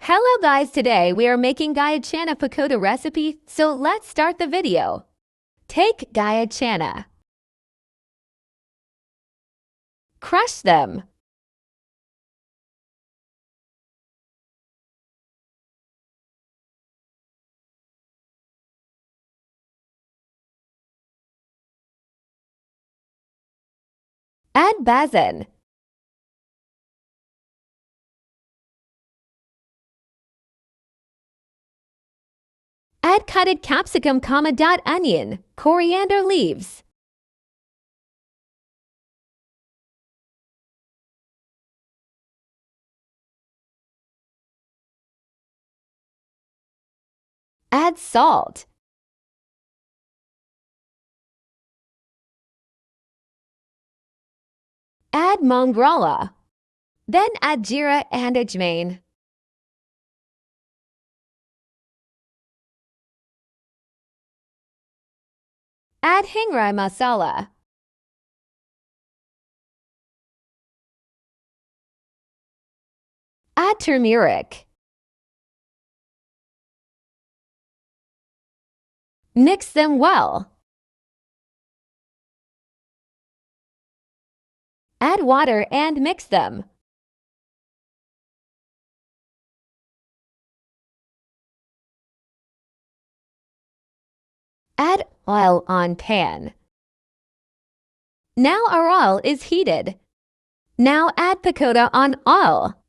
Hello guys, today we are making Gaya Chana Pakoda recipe, so let's start the video. Take Gaya Chana. Crush them. Add basan. Add cutted capsicum, onion, coriander leaves. Add salt. Add mongrala. Then add jeera and ajwain. Add hingrai masala. Add turmeric. Mix them well. Add water and mix them. Add oil on pan. Now our oil is heated. Now add pakoda on oil.